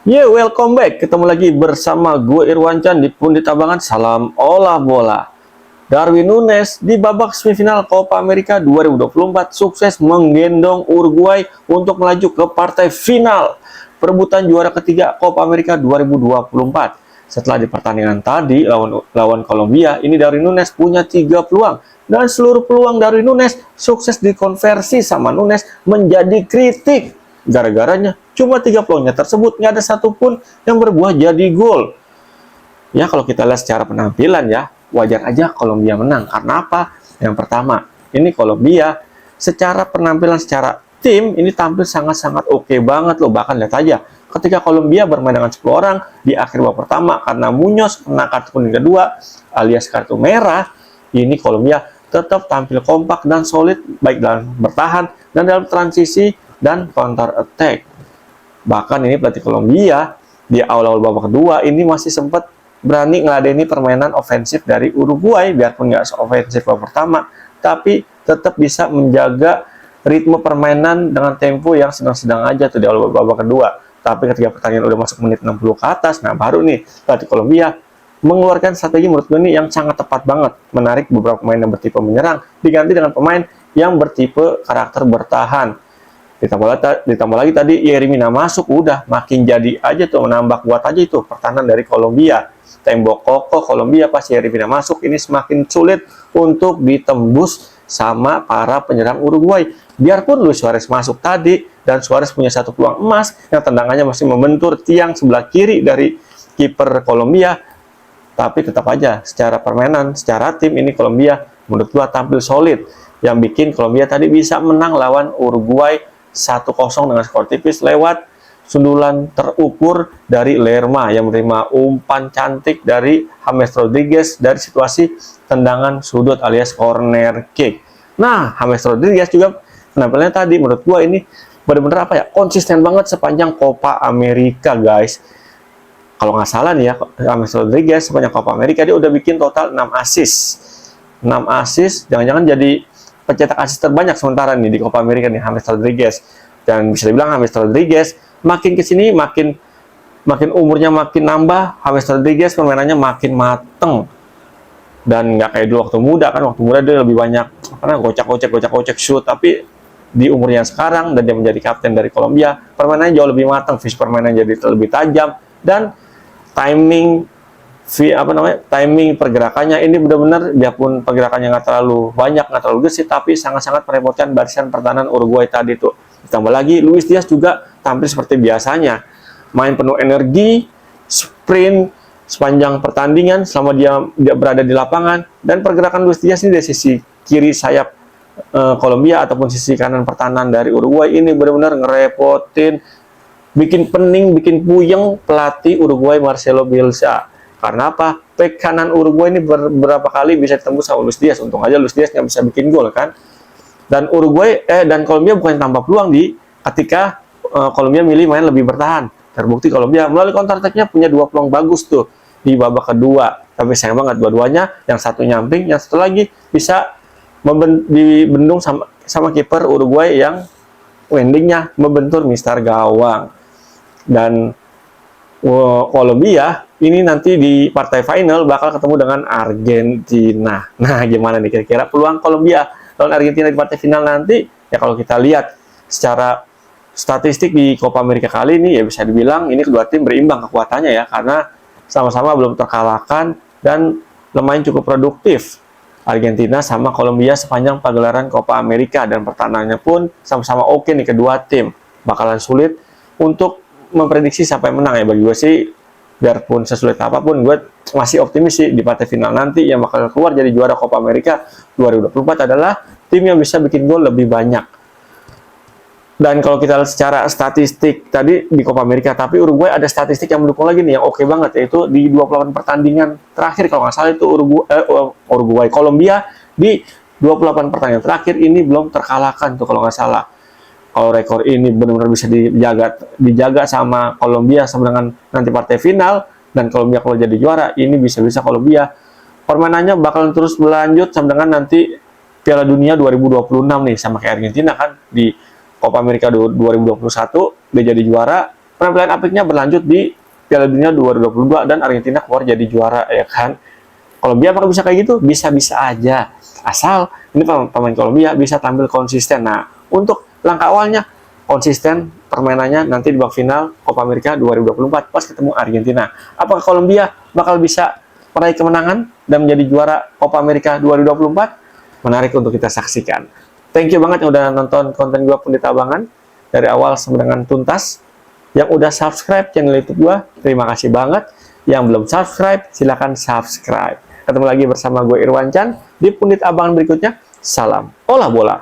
Welcome back. Ketemu lagi bersama gue Irwancan di Pundit Abangan. Salam olah bola. Darwin Núñez di babak semifinal Copa America 2024 sukses menggendong Uruguay untuk melaju ke partai final perebutan juara ketiga Copa America 2024. Setelah di pertandingan tadi lawan Kolombia, ini Darwin Núñez punya 3 peluang dan seluruh peluang Darwin Núñez sukses dikonversi sama Núñez menjadi kritik. Gara-garanya cuma 3 peluangnya tersebut nggak ada satupun yang berbuah jadi gol. Ya kalau kita lihat secara penampilan ya, wajar aja Kolombia menang. Karena apa? Yang pertama, ini Kolombia secara penampilan, secara tim, ini tampil sangat-sangat oke banget loh. Bahkan lihat aja, ketika Kolombia bermain dengan 10 orang di akhir babak pertama, karena Muñoz kena kartu kuning kedua alias kartu merah, ini Kolombia tetap tampil kompak dan solid, baik dalam bertahan dan dalam transisi dan counter attack. Bahkan ini pelatih Kolombia di awal-awal babak kedua ini masih sempat berani ngeladeni permainan ofensif dari Uruguay, biarpun nggak se-ofensif babak pertama, tapi tetap bisa menjaga ritme permainan dengan tempo yang sedang-sedang aja tuh di awal babak kedua. Tapi ketika pertandingan udah masuk menit 60 ke atas, nah baru nih pelatih Kolombia mengeluarkan strategi menurut gue ini yang sangat tepat banget, menarik beberapa pemain yang bertipe menyerang diganti dengan pemain yang bertipe karakter bertahan. Ditambah lagi tadi Yeremina masuk, udah makin jadi aja tuh, menambah kuat aja itu pertahanan dari Kolombia. Tembok kokoh Kolombia pas Yeremina masuk ini semakin sulit untuk ditembus sama para penyerang Uruguay. Biarpun Luis Suarez masuk tadi dan Suarez punya satu peluang emas yang tendangannya masih membentur tiang sebelah kiri dari kiper Kolombia, tapi tetap aja secara permainan, secara tim ini Kolombia menurut gua tampil solid, yang bikin Kolombia tadi bisa menang lawan Uruguay 1-0 dengan skor tipis lewat sundulan terukur dari Lerma yang menerima umpan cantik dari James Rodriguez dari situasi tendangan sudut alias corner kick. Nah, James Rodriguez juga penampilannya tadi menurut gua ini benar-benar apa ya, konsisten banget sepanjang Copa America, guys. Kalau nggak salah nih ya, James Rodriguez sepanjang Copa America dia udah bikin total 6 assist. 6 assist, jangan-jangan jadi pencetak assist terbanyak sementara nih di Copa America nih James Rodriguez. Dan bisa dibilang James Rodriguez makin kesini makin umurnya makin nambah, James Rodriguez permainannya makin mateng dan nggak kayak dulu waktu muda kan. Waktu muda dia lebih banyak karena gocek shoot, tapi di umurnya sekarang dan dia menjadi kapten dari Kolombia, permainannya jauh lebih matang, visi permainan jadi lebih tajam, dan timing pergerakannya ini benar-benar, biarpun pergerakannya nggak terlalu banyak, nggak terlalu gesit, tapi sangat-sangat merepotkan barisan pertahanan Uruguay tadi tuh. Ditambah lagi Luis Diaz juga tampil seperti biasanya, main penuh energi, sprint sepanjang pertandingan selama dia berada di lapangan. Dan pergerakan Luis Diaz ini dari sisi kiri sayap Kolombia ataupun sisi kanan pertahanan dari Uruguay ini benar-benar ngerepotin, bikin pening, bikin puyeng pelatih Uruguay Marcelo Bielsa. Karena apa? Bek kanan Uruguay ini beberapa kali bisa ditembus sama Luis Diaz. Untung aja Luis Diaz nggak bisa bikin gol kan. Dan Kolombia bukan tambah peluang ketika Kolombia milih main lebih bertahan. Terbukti Kolombia melalui counter attack-nya punya 2 peluang bagus tuh di babak kedua. Tapi sayang banget dua-duanya, yang satu nyamping, yang satu lagi bisa dibendung sama kiper Uruguay yang endingnya membentur mister gawang. Dan Kolombia ini nanti di partai final bakal ketemu dengan Argentina. Nah, gimana nih kira-kira peluang Kolombia lawan Argentina di partai final nanti? Ya kalau kita lihat secara statistik di Copa America kali ini, ya bisa dibilang ini kedua tim berimbang kekuatannya ya, karena sama-sama belum terkalahkan dan lumayan cukup produktif Argentina sama Kolombia sepanjang pagelaran Copa America, dan pertahanannya pun sama-sama oke nih kedua tim. Bakalan sulit untuk memprediksi siapa yang menang ya. Bagi gue sih, biarpun sesulit apapun, gue masih optimis sih di partai final nanti yang bakal keluar jadi juara Copa America 2024 adalah tim yang bisa bikin gol lebih banyak. Dan kalau kita lihat secara statistik tadi di Copa America, tapi Uruguay ada statistik yang mendukung lagi nih yang oke banget, yaitu di 28 pertandingan terakhir kalau nggak salah itu Kolombia di 28 pertandingan terakhir ini belum terkalahkan tuh kalau nggak salah. Kalau rekor ini benar-benar bisa dijaga sama Kolombia sama dengan nanti partai final, dan Kolombia kalau jadi juara, ini bisa-bisa Kolombia permainannya bakal terus berlanjut sama dengan nanti Piala Dunia 2026 nih, sama kayak Argentina kan di Copa America 2021 dia jadi juara, penampilan apiknya berlanjut di Piala Dunia 2022 dan Argentina keluar jadi juara, ya kan? Kolombia apakah bisa kayak gitu? Bisa-bisa aja. Asal ini pemain Kolombia bisa tampil konsisten. Nah, untuk langkah awalnya konsisten permainannya nanti di babak final Copa America 2024 pas ketemu Argentina. Apakah Kolombia bakal bisa meraih kemenangan dan menjadi juara Copa America 2024? Menarik untuk kita saksikan. Thank you banget yang udah nonton konten gua Pundit Abangan dari awal sampai dengan tuntas. Yang udah subscribe channel YouTube gua, terima kasih banget. Yang belum subscribe, silahkan subscribe. Ketemu lagi bersama gue Irwan Chan di Pundit Abangan berikutnya. Salam olah bola.